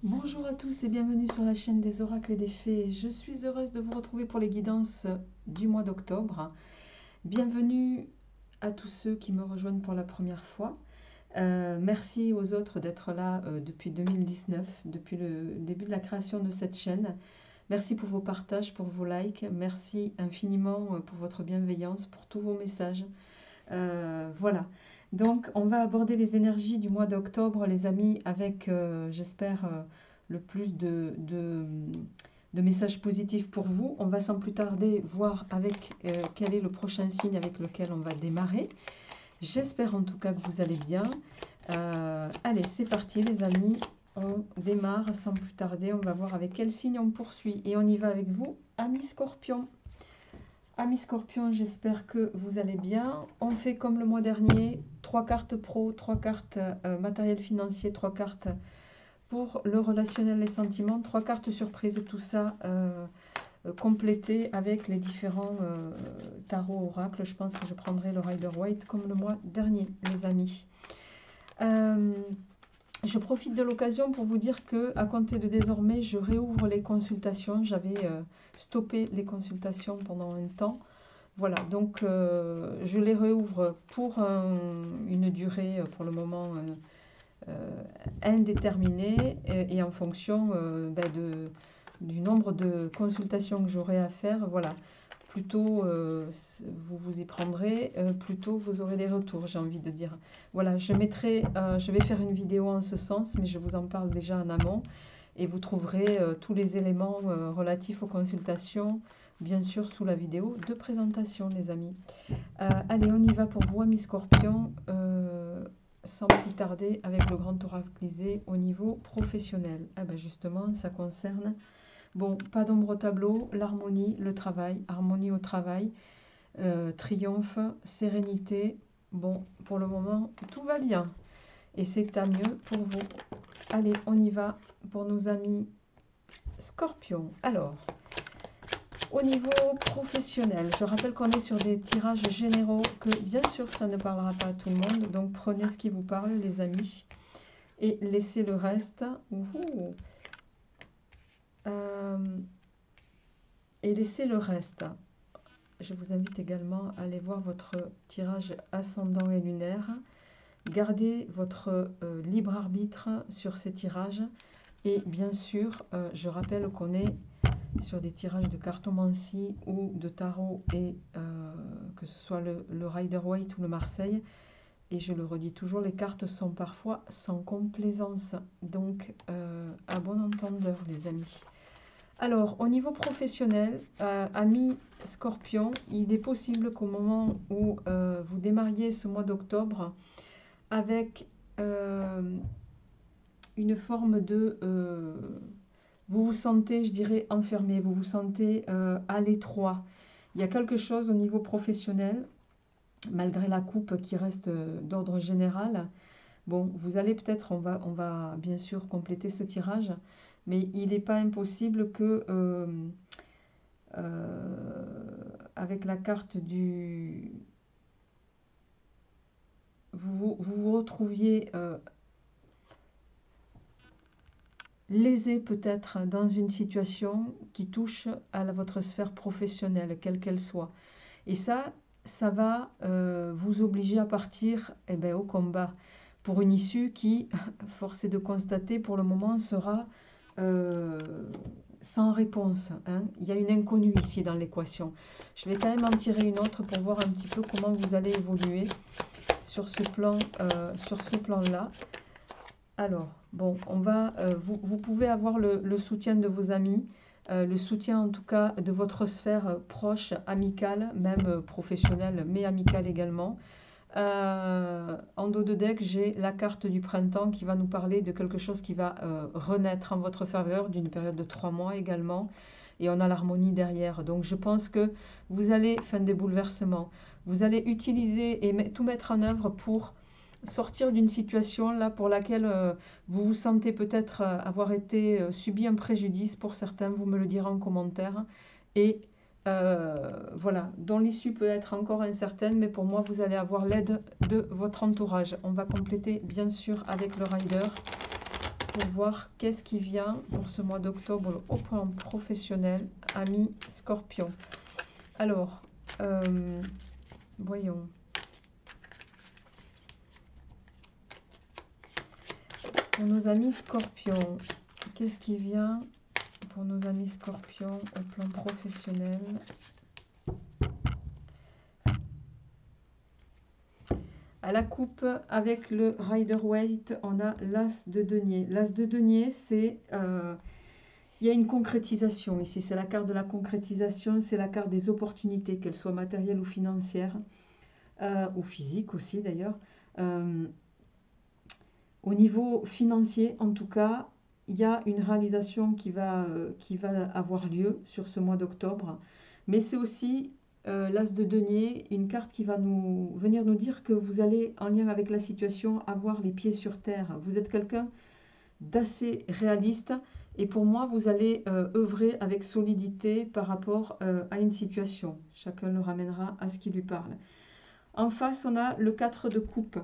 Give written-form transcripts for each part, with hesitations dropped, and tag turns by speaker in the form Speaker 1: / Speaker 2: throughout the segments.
Speaker 1: Bonjour à tous et bienvenue sur la chaîne des oracles et des fées. Je suis heureuse de vous retrouver pour les guidances du mois d'octobre. Bienvenue à tous ceux qui me rejoignent pour la première fois. Merci aux autres d'être là depuis 2019, depuis le début de la création de cette chaîne. Merci pour vos partages, pour vos likes. Merci infiniment pour votre bienveillance, pour tous vos messages. Voilà. Donc, on va aborder les énergies du mois d'octobre, les amis, avec, j'espère, le plus de messages positifs pour vous. On va sans plus tarder voir avec quel est le prochain signe avec lequel on va démarrer. J'espère en tout cas que vous allez bien. Allez, c'est parti les amis. On démarre sans plus tarder. On va voir avec quel signe on poursuit. Et on y va avec vous, amis Scorpion. Amis Scorpion, j'espère que vous allez bien. On fait comme le mois dernier, 3 cartes pro, 3 cartes matériel financier, 3 cartes pour le relationnel, les sentiments, 3 cartes surprises, tout ça complété avec les différents tarots oracles. Je pense que je prendrai le Rider Waite comme le mois dernier, les amis. Je profite de l'occasion pour vous dire que à compter de désormais, je réouvre les consultations. J'avais stoppé les consultations pendant un temps. Voilà, donc je les réouvre pour une durée pour le moment indéterminée et en fonction du nombre de consultations que j'aurai à faire. Voilà, plus tôt vous vous y prendrez, plus tôt vous aurez les retours, j'ai envie de dire. Voilà, je vais faire une vidéo en ce sens, mais je vous en parle déjà en amont. Et vous trouverez tous les éléments relatifs aux consultations, bien sûr, sous la vidéo de présentation, les amis. Allez, on y va pour vous, amis Scorpion, sans plus tarder, avec le grand oraclisé au niveau professionnel. Ah ben justement, ça concerne, bon, pas d'ombre au tableau, l'harmonie, le travail, harmonie au travail, triomphe, sérénité. Bon, pour le moment, tout va bien. Et c'est tant mieux pour vous. Allez, on y va pour nos amis Scorpion. Alors, au niveau professionnel, je rappelle qu'on est sur des tirages généraux, que bien sûr ça ne parlera pas à tout le monde, donc prenez ce qui vous parle les amis, et laissez le reste. Et laissez le reste. Je vous invite également à aller voir votre tirage ascendant et lunaire. Gardez votre libre arbitre sur ces tirages. Et bien sûr, je rappelle qu'on est sur des tirages de cartomancie ou de tarot, et que ce soit le Rider-Waite ou le Marseille. Et je le redis toujours, les cartes sont parfois sans complaisance. Donc, à bon entendeur, les amis. Alors, au niveau professionnel, amis Scorpion, il est possible qu'au moment où vous démarriez ce mois d'octobre, avec une forme de... vous vous sentez, je dirais, enfermé, vous vous sentez à l'étroit. Il y a quelque chose au niveau professionnel, malgré la coupe qui reste d'ordre général. Bon, vous allez peut-être, on va bien sûr compléter ce tirage, mais il n'est pas impossible que, avec la carte du... vous retrouviez lésé peut-être dans une situation qui touche à votre sphère professionnelle, quelle qu'elle soit. Et ça va vous obliger à partir au combat pour une issue qui, force est de constater, pour le moment sera sans réponse. Hein. Il y a une inconnue ici dans l'équation. Je vais quand même en tirer une autre pour voir un petit peu comment vous allez évoluer sur ce plan-là. Alors, bon, vous pouvez avoir le soutien de vos amis, le soutien en tout cas de votre sphère proche, amicale, même professionnelle, mais amicale également. En dos de deck, j'ai la carte du printemps qui va nous parler de quelque chose qui va renaître en votre faveur, d'une période de 3 mois également. Et on a l'harmonie derrière. Donc je pense que vous allez, fin des bouleversements, vous allez utiliser et tout mettre en œuvre pour sortir d'une situation là pour laquelle vous vous sentez peut-être avoir été subi un préjudice. Pour certains, vous me le direz en commentaire. Et voilà, dont l'issue peut être encore incertaine, mais pour moi, vous allez avoir l'aide de votre entourage. On va compléter bien sûr avec le Rider. pour voir qu'est-ce qui vient pour ce mois d'octobre au plan professionnel, amis Scorpion. Alors, voyons. Pour nos amis Scorpions, qu'est-ce qui vient pour nos amis Scorpions au plan professionnel? À la coupe, avec le Rider-Waite, on a l'As de denier. L'As de denier, c'est... il y a une concrétisation ici. C'est la carte de la concrétisation, c'est la carte des opportunités, qu'elles soient matérielles ou financières, ou physiques aussi d'ailleurs. Au niveau financier, en tout cas, il y a une réalisation qui va avoir lieu sur ce mois d'octobre. Mais c'est aussi l'As de denier, une carte qui va venir nous dire que vous allez, en lien avec la situation, avoir les pieds sur terre. Vous êtes quelqu'un d'assez réaliste et pour moi, vous allez œuvrer avec solidité par rapport à une situation. Chacun le ramènera à ce qui lui parle. En face, on a le 4 de coupe.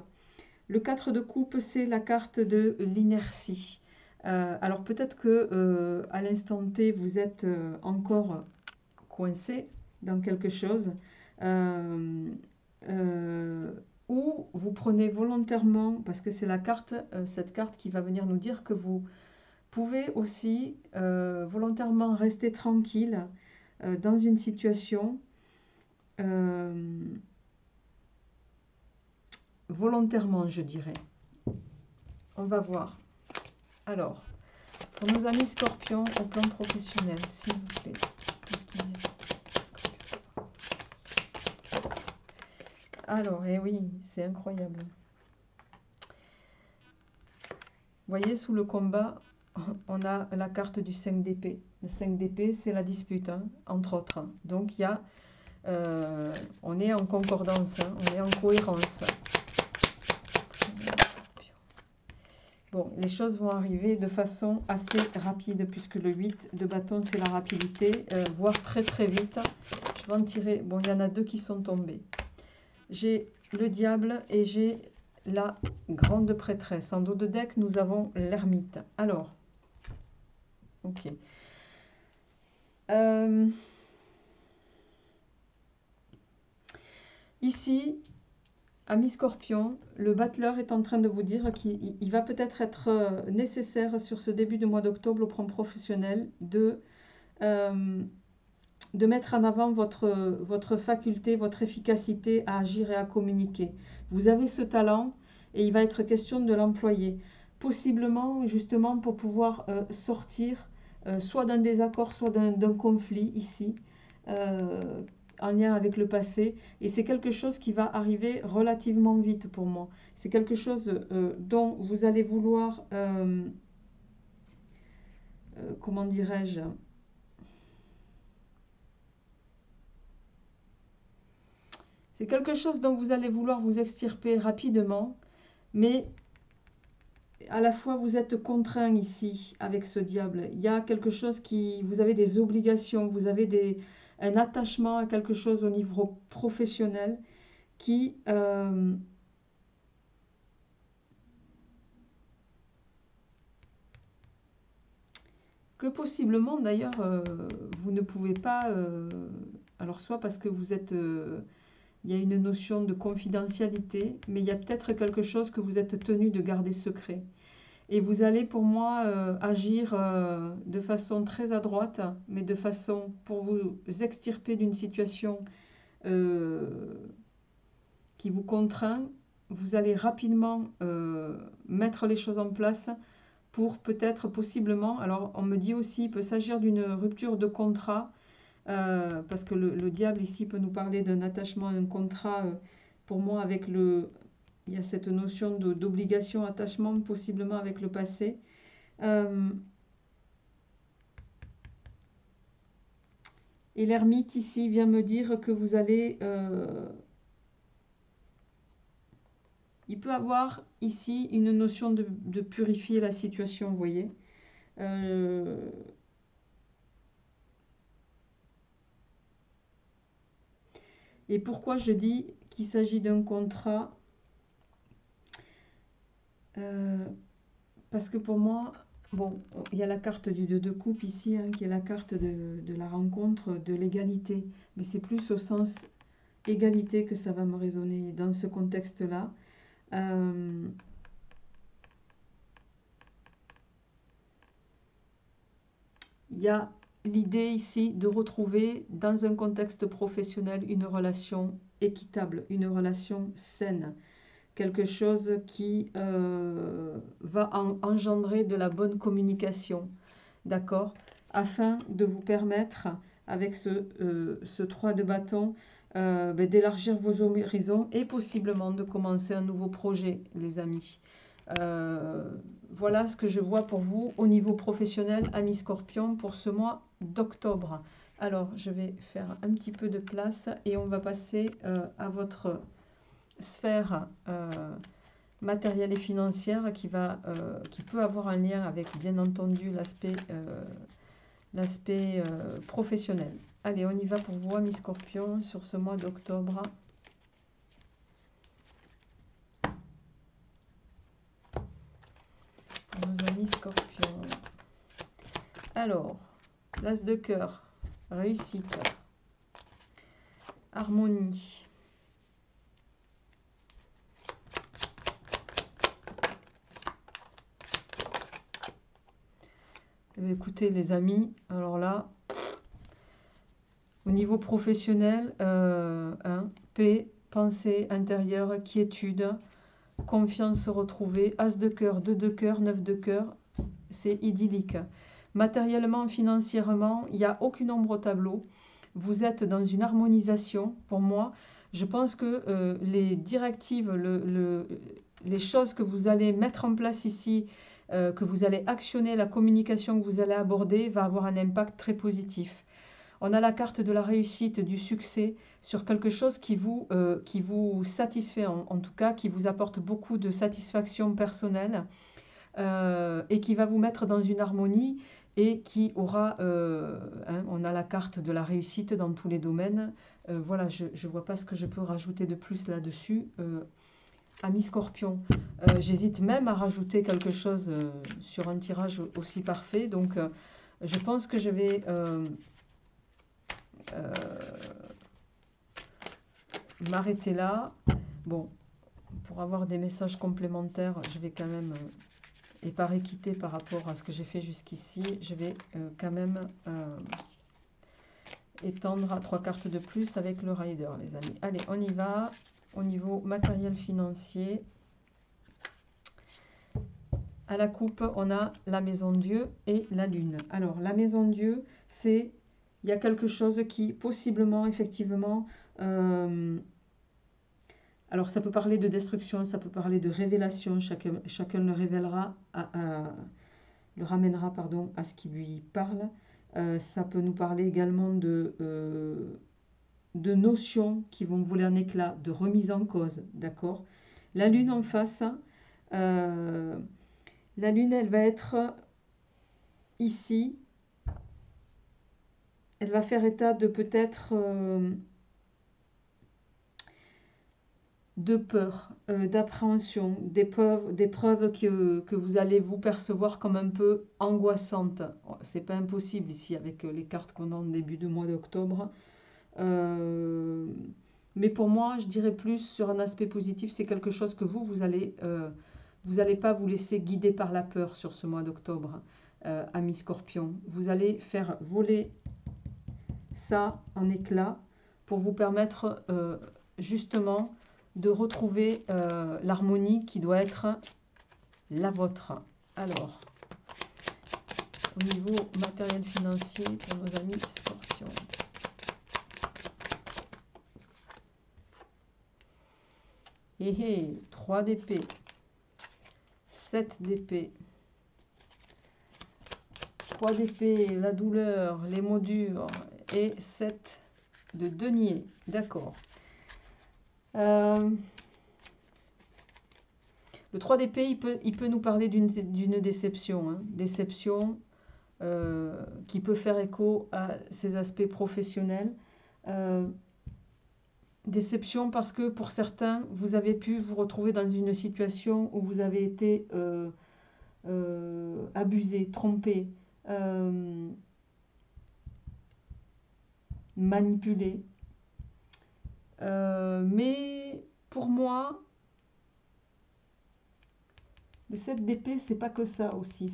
Speaker 1: Le 4 de coupe, c'est la carte de l'inertie. Alors peut-être que à l'instant T, vous êtes encore coincé dans quelque chose, ou vous prenez volontairement, parce que c'est la carte, cette carte qui va venir nous dire que vous pouvez aussi volontairement rester tranquille dans une situation, volontairement, je dirais. On va voir. Alors, pour nos amis Scorpions au plan professionnel, s'il vous plaît. Alors, eh oui, c'est incroyable. Vous voyez, sous le combat, on a la carte du 5 d'épée. Le 5 d'épée, c'est la dispute, hein, entre autres. Donc, il y a, on est en concordance, hein, on est en cohérence. Bon, les choses vont arriver de façon assez rapide, puisque le 8 de bâton, c'est la rapidité, voire très très vite. Je vais en tirer, bon, il y en a deux qui sont tombés. J'ai le diable et j'ai la grande prêtresse. En dos de deck, nous avons l'ermite. Alors, ok. Ici, ami Scorpion, le battleur est en train de vous dire qu'il va peut-être être nécessaire sur ce début de mois d'octobre au plan professionnel de mettre en avant votre faculté, votre efficacité à agir et à communiquer. Vous avez ce talent et il va être question de l'employer. Possiblement, justement, pour pouvoir sortir soit d'un désaccord, soit d'un conflit ici, en lien avec le passé. Et c'est quelque chose qui va arriver relativement vite pour moi. C'est quelque chose dont vous allez vouloir, comment dirais-je, c'est quelque chose dont vous allez vouloir vous extirper rapidement, mais à la fois vous êtes contraint ici avec ce diable. Il y a quelque chose qui... Vous avez des obligations, vous avez un attachement à quelque chose au niveau professionnel qui... que possiblement d'ailleurs vous ne pouvez pas... alors soit parce que vous êtes... il y a une notion de confidentialité, mais il y a peut-être quelque chose que vous êtes tenu de garder secret. Et vous allez pour moi agir de façon très à droite, mais de façon pour vous extirper d'une situation qui vous contraint. Vous allez rapidement mettre les choses en place pour peut-être possiblement, alors on me dit aussi il peut s'agir d'une rupture de contrat, parce que le diable ici peut nous parler d'un attachement, un contrat, pour moi avec le... Il y a cette notion d'obligation, attachement possiblement avec le passé. Et l'ermite ici vient me dire que vous allez... il peut avoir ici une notion de purifier la situation, vous voyez. Et pourquoi je dis qu'il s'agit d'un contrat parce que pour moi, bon, il y a la carte du 2 de coupe ici, hein, qui est la carte de la rencontre, de l'égalité. Mais c'est plus au sens égalité que ça va me résonner dans ce contexte-là. Euh, Il y a l'idée ici de retrouver dans un contexte professionnel une relation équitable, une relation saine, quelque chose qui va engendrer de la bonne communication, d'accord? Afin de vous permettre, avec ce 3 de bâton, d'élargir vos horizons et possiblement de commencer un nouveau projet, les amis. Euh, voilà ce que je vois pour vous au niveau professionnel, amis Scorpion, pour ce mois d'octobre. Alors, je vais faire un petit peu de place et on va passer à votre sphère matérielle et financière qui peut avoir un lien avec, bien entendu, l'aspect professionnel. Allez, on y va pour vous, amis Scorpion, sur ce mois d'octobre. Nos amis Scorpions. Alors, l'as de cœur, réussite, harmonie. Eh bien, écoutez les amis, alors là, au niveau professionnel, paix, pensée intérieure, quiétude, confiance retrouvée, as de cœur, 2 de cœur, 9 de cœur, c'est idyllique. Matériellement, financièrement, il n'y a aucune ombre au tableau. Vous êtes dans une harmonisation. Pour moi, je pense que les directives, les choses que vous allez mettre en place ici, que vous allez actionner, la communication que vous allez aborder va avoir un impact très positif. On a la carte de la réussite, du succès sur quelque chose qui vous satisfait, en tout cas, qui vous apporte beaucoup de satisfaction personnelle et qui va vous mettre dans une harmonie et qui aura, on a la carte de la réussite dans tous les domaines. Voilà, je ne vois pas ce que je peux rajouter de plus là-dessus. Ami Scorpion, j'hésite même à rajouter quelque chose sur un tirage aussi parfait. Donc, je pense que je vais m'arrêter là. Bon, pour avoir des messages complémentaires, je vais quand même, et par équité par rapport à ce que j'ai fait jusqu'ici, je vais quand même étendre à 3 cartes de plus avec le Rider, les amis. Allez, on y va. Au niveau matériel financier, à la coupe, on a la maison Dieu et la lune. Alors, la maison Dieu, c'est, il y a quelque chose qui, possiblement, effectivement, alors ça peut parler de destruction, ça peut parler de révélation, chacun le révélera, le ramènera, pardon, à ce qui lui parle. Ça peut nous parler également de notions qui vont voler un éclat, de remise en cause, d'accord? La lune en face, la lune, elle va être ici, elle va faire état de peut-être de peur, d'appréhension, d'épreuves que vous allez vous percevoir comme un peu angoissantes. C'est pas impossible ici avec les cartes qu'on a en début de mois d'octobre. Mais pour moi, je dirais plus sur un aspect positif, c'est quelque chose que vous allez pas vous laisser guider par la peur sur ce mois d'octobre, amis Scorpion. Vous allez faire voler ça en éclats pour vous permettre justement de retrouver l'harmonie qui doit être la vôtre. Alors, au niveau matériel financier pour nos amis Scorpions. Et 3 d'épée, 7 d'épée, 3 d'épée, la douleur, les mots durs et 7 de denier. D'accord. Le 3 d'épée, il peut nous parler d'une déception. Hein. Déception qui peut faire écho à ses aspects professionnels. Déception parce que pour certains, vous avez pu vous retrouver dans une situation où vous avez été abuser, tromper, manipuler. Mais pour moi, le 7 d'épée, c'est pas que ça aussi.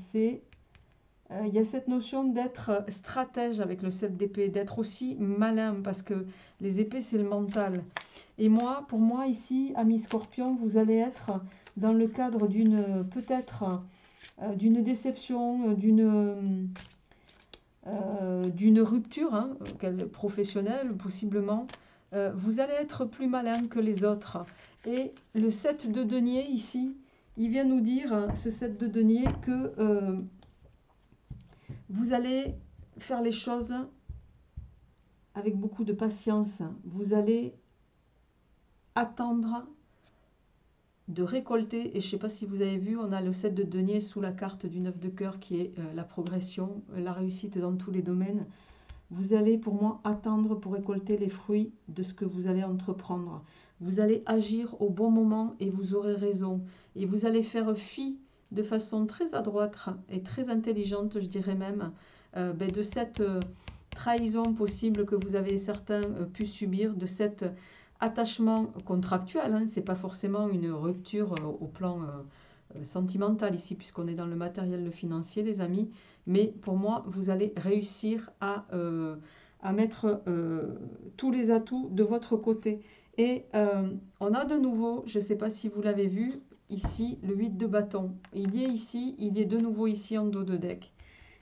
Speaker 1: Il y a cette notion d'être stratège avec le 7 d'épée, d'être aussi malin, parce que les épées, c'est le mental. Et moi, pour moi, ici, ami Scorpion, vous allez être dans le cadre d'une, peut-être, d'une déception, d'une rupture hein, professionnelle, possiblement. Vous allez être plus malin que les autres. Et le 7 de denier, ici, il vient nous dire, ce 7 de denier, que vous allez faire les choses avec beaucoup de patience. Vous allez attendre de récolter. Et je ne sais pas si vous avez vu, on a le 7 de denier sous la carte du 9 de cœur qui est la progression, la réussite dans tous les domaines. Vous allez, pour moi, attendre pour récolter les fruits de ce que vous allez entreprendre. Vous allez agir au bon moment et vous aurez raison. Et vous allez faire fi de façon très adroite et très intelligente, je dirais même, de cette trahison possible que vous avez certains pu subir, de cet attachement contractuel. Hein. Ce n'est pas forcément une rupture au plan sentimental ici, puisqu'on est dans le matériel, le financier, les amis. Mais pour moi, vous allez réussir à mettre tous les atouts de votre côté. Et on a de nouveau, je ne sais pas si vous l'avez vu, ici, le 8 de bâton. Il y est ici, il est de nouveau ici en dos de deck.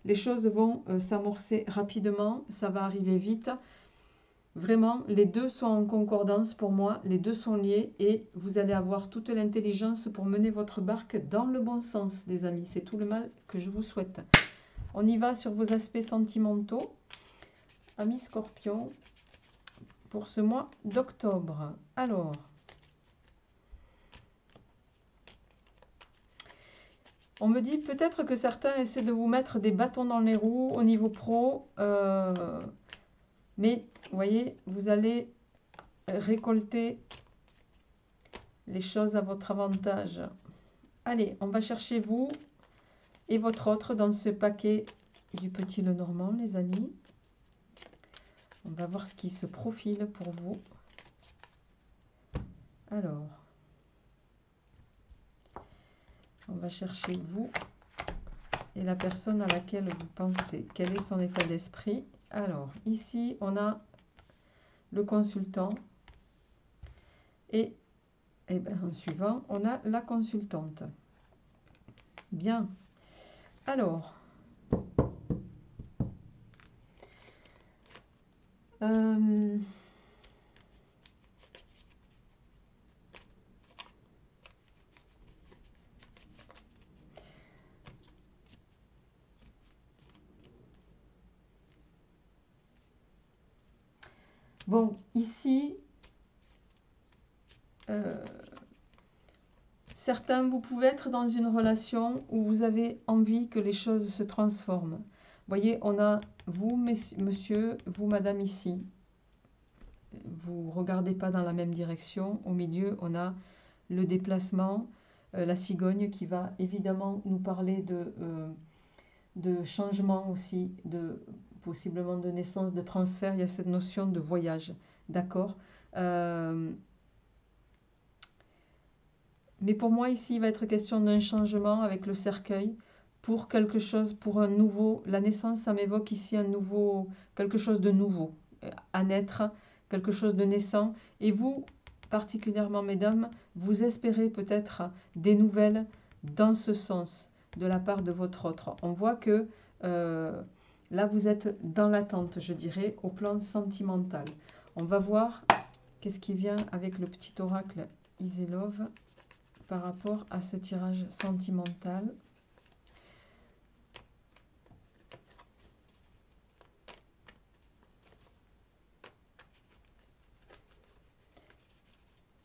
Speaker 1: Les choses vont s'amorcer rapidement, ça va arriver vite. Vraiment, les deux sont en concordance pour moi, les deux sont liés et vous allez avoir toute l'intelligence pour mener votre barque dans le bon sens, les amis. C'est tout le mal que je vous souhaite. On y va sur vos aspects sentimentaux, amis Scorpion, pour ce mois d'octobre. Alors, on me dit peut-être que certains essaient de vous mettre des bâtons dans les roues au niveau pro, mais vous voyez, vous allez récolter les choses à votre avantage. Allez, on va chercher vous et votre autre dans ce paquet du petit Lenormand, les amis. On va voir ce qui se profile pour vous. Alors, on va chercher vous et la personne à laquelle vous pensez. Quel est son état d'esprit? Alors, ici, on a le consultant et en suivant, on a la consultante. Bien. Alors, bon, ici, certains, vous pouvez être dans une relation où vous avez envie que les choses se transforment. Vous voyez, on a vous, monsieur, vous, madame, ici. Vous ne regardez pas dans la même direction. Au milieu, on a le déplacement, la cigogne qui va évidemment nous parler de changement aussi, possiblement de naissance, de transfert. Il y a cette notion de voyage, d'accord. Mais pour moi, ici, il va être question d'un changement avec le cercueil pour quelque chose, pour un nouveau. La naissance, ça m'évoque ici un nouveau, quelque chose de nouveau à naître, quelque chose de naissant. Et vous, particulièrement, mesdames, vous espérez peut-être des nouvelles dans ce sens de la part de votre autre. On voit que là, vous êtes dans l'attente, je dirais, au plan sentimental. On va voir qu'est-ce qui vient avec le petit oracle Iselove par rapport à ce tirage sentimental.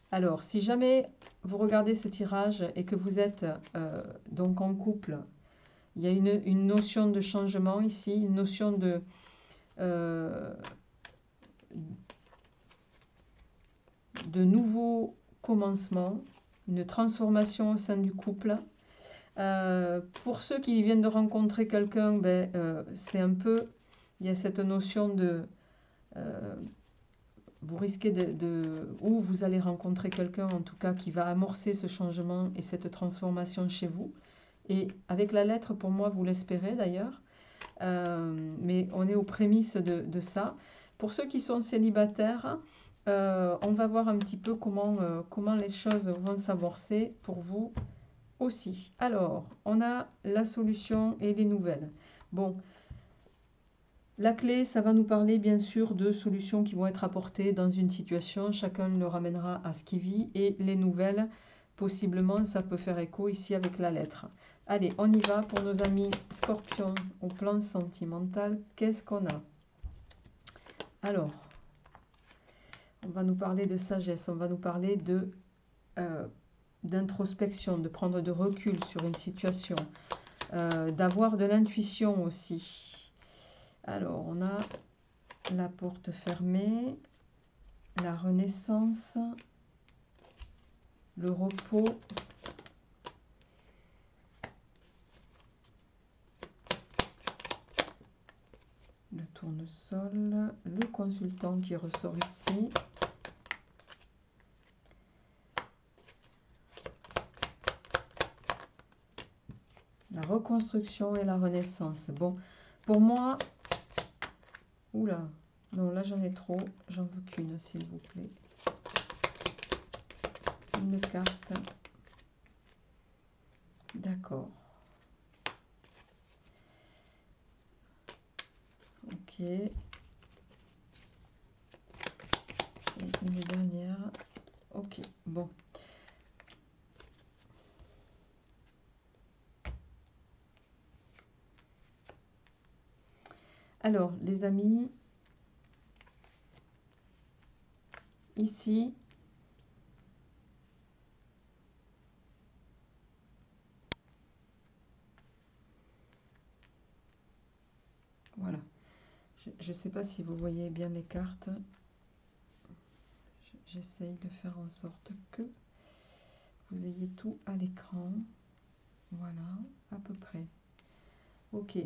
Speaker 1: Alors, si jamais vous regardez ce tirage et que vous êtes donc en couple, il y a une notion de changement ici, une notion de nouveau commencement, une transformation au sein du couple. Pour ceux qui viennent de rencontrer quelqu'un, ben, c'est un peu, il y a cette notion de, vous risquez ou vous allez rencontrer quelqu'un en tout cas qui va amorcer ce changement et cette transformation chez vous. Et avec la lettre, pour moi, vous l'espérez d'ailleurs. Mais on est aux prémices de ça. Pour ceux qui sont célibataires, on va voir un petit peu comment les choses vont s'amorcer pour vous aussi. Alors, on a la solution et les nouvelles. Bon, la clé, ça va nous parler bien sûr de solutions qui vont être apportées dans une situation. Chacun le ramènera à ce qu'il vit. Et les nouvelles, possiblement, ça peut faire écho ici avec la lettre. Allez, on y va pour nos amis scorpions au plan sentimental. Qu'est-ce qu'on a? Alors, on va nous parler de sagesse, on va nous parler d'introspection, de prendre de recul sur une situation, d'avoir de l'intuition aussi. Alors, on a la porte fermée, la renaissance, le repos, le tournesol, le consultant qui ressort ici, la reconstruction et la renaissance. Bon, pour moi, oula, non, là j'en ai trop, j'en veux qu'une s'il vous plaît. Une carte. D'accord. Ok. Et une dernière. Ok, bon. Alors, les amis, ici, voilà. Je ne sais pas si vous voyez bien les cartes. J'essaye de faire en sorte que vous ayez tout à l'écran. Voilà, à peu près. Ok.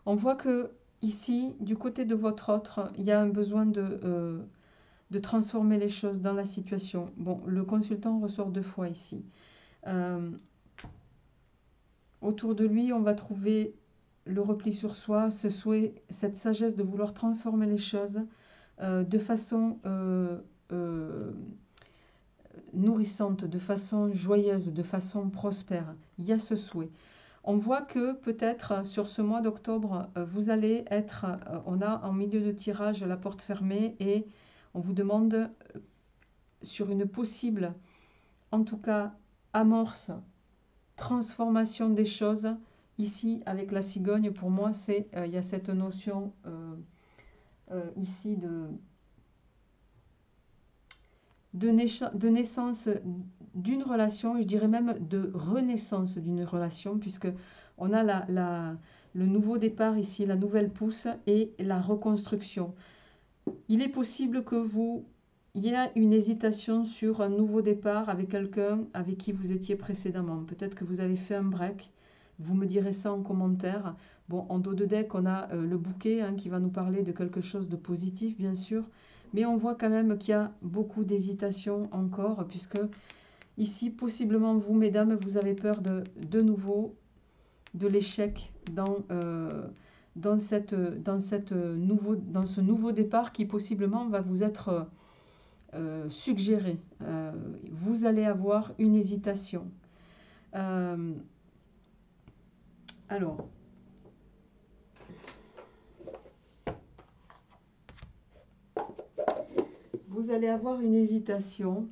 Speaker 1: On voit que ici, du côté de votre autre, il y a un besoin de transformer les choses dans la situation. Bon, le consultant ressort 2 fois ici. Autour de lui, on va trouver le repli sur soi, ce souhait, cette sagesse de vouloir transformer les choses de façon nourrissante, de façon joyeuse, de façon prospère. Il y a ce souhait. On voit que peut-être sur ce mois d'octobre, vous allez être, on a en milieu de tirage la porte fermée et on vous demande sur une possible, en tout cas, amorce, transformation des choses. Ici, avec la cigogne, pour moi, il y a cette notion ici de naissance d'une relation, et je dirais même de renaissance d'une relation, puisque on a le nouveau départ ici, la nouvelle pousse et la reconstruction. Il est possible que il y a une hésitation sur un nouveau départ avec quelqu'un avec qui vous étiez précédemment. Peut-être que vous avez fait un break. Vous me direz ça en commentaire. Bon, en dos de deck, on a le bouquet qui va nous parler de quelque chose de positif, bien sûr. Mais on voit quand même qu'il y a beaucoup d'hésitation encore, puisque ici, possiblement, vous, mesdames, vous avez peur de nouveau de l'échec dans ce nouveau départ qui possiblement va vous être suggéré. Vous allez avoir une hésitation. Alors, vous allez avoir une hésitation.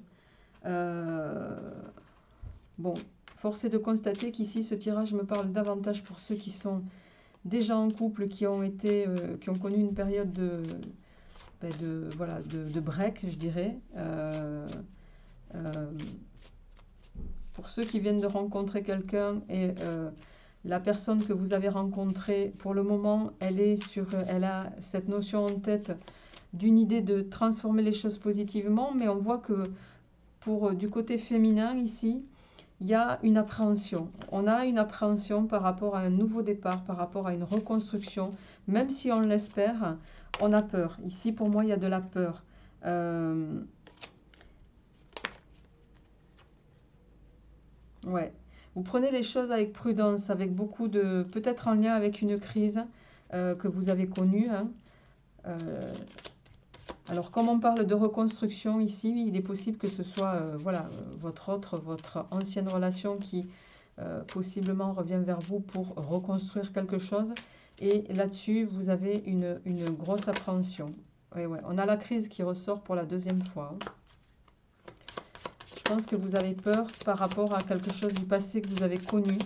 Speaker 1: Bon, force est de constater qu'ici, ce tirage me parle davantage pour ceux qui sont déjà en couple, qui ont connu une période de break, je dirais. pour ceux qui viennent de rencontrer quelqu'un et la personne que vous avez rencontrée, pour le moment, elle a cette notion en tête d'une idée de transformer les choses positivement, mais on voit que pour du côté féminin ici, il y a une appréhension. On a une appréhension par rapport à un nouveau départ, par rapport à une reconstruction. Même si on l'espère, on a peur. Ici, pour moi, il y a de la peur. Ouais. Vous prenez les choses avec prudence, avec beaucoup de... peut-être en lien avec une crise que vous avez connue. Hein. Alors, comme on parle de reconstruction ici, il est possible que ce soit voilà, votre ancienne relation qui possiblement revient vers vous pour reconstruire quelque chose. Et là-dessus, vous avez une grosse appréhension. Ouais, ouais. On a la crise qui ressort pour la deuxième fois. Je pense que vous avez peur par rapport à quelque chose du passé que vous avez connu,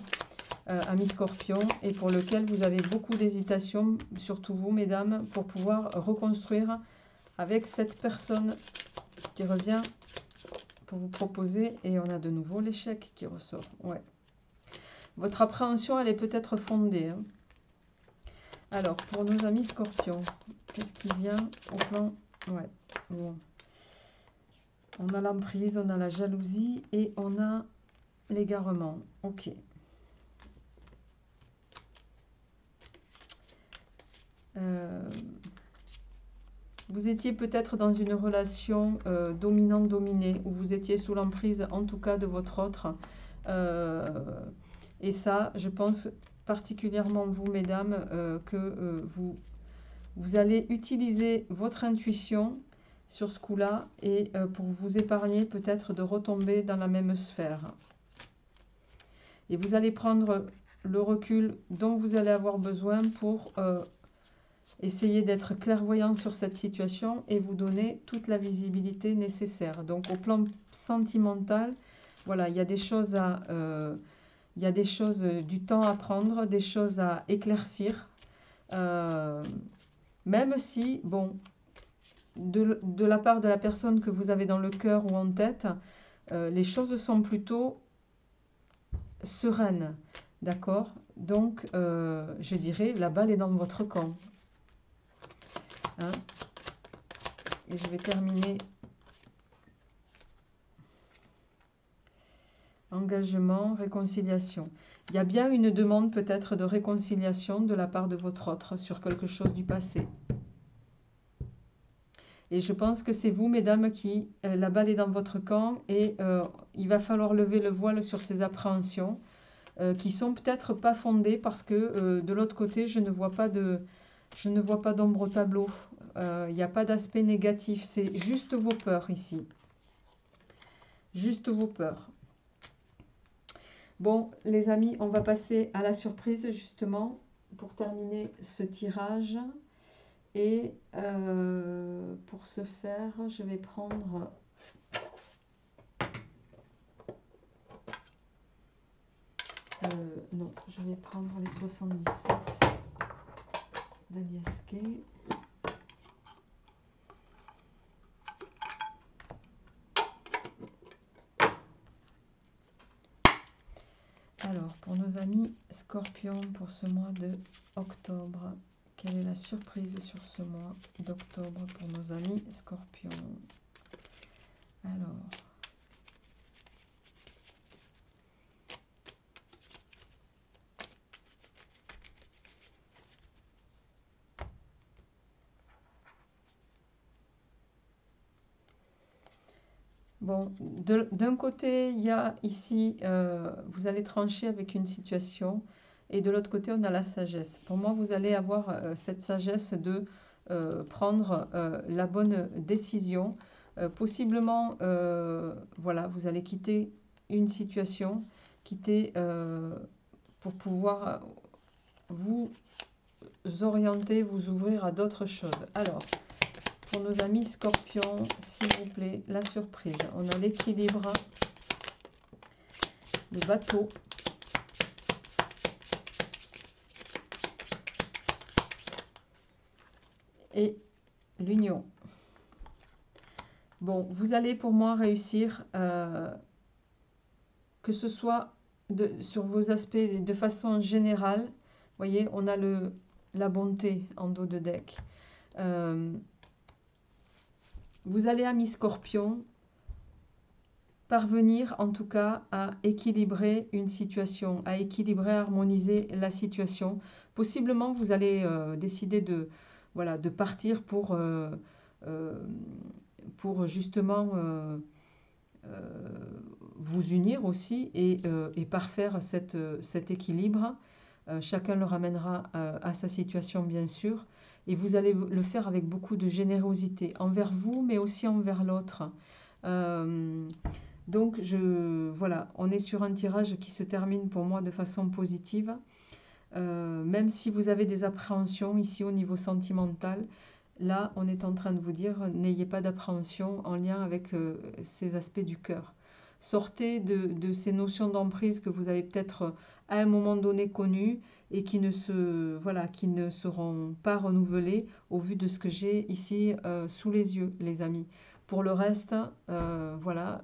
Speaker 1: ami Scorpion, et pour lequel vous avez beaucoup d'hésitation, surtout vous, mesdames, pour pouvoir reconstruire avec cette personne qui revient pour vous proposer. Et on a de nouveau l'échec qui ressort. Ouais. Votre appréhension, elle est peut-être fondée. Hein. Alors, pour nos amis Scorpions, qu'est-ce qui vient au plan? Ouais. Bon. On a l'emprise, on a la jalousie et on a l'égarement. Ok. Vous étiez peut-être dans une relation dominant-dominé, où vous étiez sous l'emprise, en tout cas, de votre autre. Et ça, je pense particulièrement vous, mesdames, que vous allez utiliser votre intuition sur ce coup-là et pour vous épargner peut-être de retomber dans la même sphère. Et vous allez prendre le recul dont vous allez avoir besoin pour essayer d'être clairvoyant sur cette situation et vous donner toute la visibilité nécessaire. Donc au plan sentimental, voilà, il y a des choses il y a des choses, du temps à prendre, des choses à éclaircir. Même si, bon, de la part de la personne que vous avez dans le cœur ou en tête, les choses sont plutôt sereines. D'accord? Donc, je dirais, la balle est dans votre camp. Hein? Et je vais terminer. Engagement, réconciliation. Il y a bien une demande peut-être de réconciliation de la part de votre autre sur quelque chose du passé. Et je pense que c'est vous, mesdames, qui, la balle est dans votre camp et il va falloir lever le voile sur ces appréhensions qui sont peut-être pas fondées parce que de l'autre côté, je ne vois pas d'ombre au tableau. Il n'y a pas d'aspect négatif. C'est juste vos peurs ici. Juste vos peurs. Bon, les amis, on va passer à la surprise justement pour terminer ce tirage. Et pour ce faire, je vais prendre non, je vais prendre les 77 d'Alias Kay. Alors, pour nos amis Scorpions, pour ce mois de octobre, quelle est la surprise sur ce mois d'octobre pour nos amis Scorpions? Alors, bon, d'un côté, il y a ici, vous allez trancher avec une situation, et de l'autre côté, on a la sagesse. Pour moi, vous allez avoir cette sagesse de prendre la bonne décision. Possiblement, voilà, vous allez quitter une situation, quitter pour pouvoir vous orienter, vous ouvrir à d'autres choses. Alors, pour nos amis Scorpions, s'il vous plaît, la surprise. On a l'équilibre, le bateau, et l'union. Bon, vous allez pour moi réussir, que que ce soit sur vos aspects de façon générale. Vous voyez, on a la bonté en dos de deck. Vous allez, ami Scorpion, parvenir en tout cas à équilibrer une situation, à équilibrer, à harmoniser la situation. Possiblement, vous allez décider voilà, de partir pour justement vous unir aussi et parfaire cet équilibre. Chacun le ramènera à sa situation, bien sûr. Et vous allez le faire avec beaucoup de générosité envers vous, mais aussi envers l'autre. Donc, voilà, on est sur un tirage qui se termine pour moi de façon positive. Même si vous avez des appréhensions ici au niveau sentimental, là, on est en train de vous dire, n'ayez pas d'appréhension en lien avec ces aspects du cœur. Sortez de ces notions d'emprise que vous avez peut-être à un moment donné connues et qui ne seront pas renouvelées au vu de ce que j'ai ici sous les yeux, les amis. Pour le reste, voilà,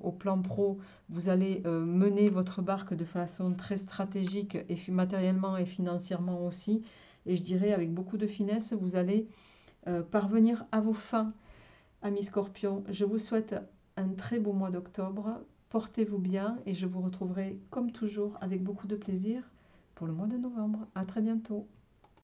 Speaker 1: au plan pro, vous allez mener votre barque de façon très stratégique et matériellement et financièrement aussi. Et je dirais avec beaucoup de finesse, vous allez parvenir à vos fins, amis Scorpions. Je vous souhaite un très beau mois d'octobre. Portez-vous bien et je vous retrouverai comme toujours avec beaucoup de plaisir pour le mois de novembre. À très bientôt.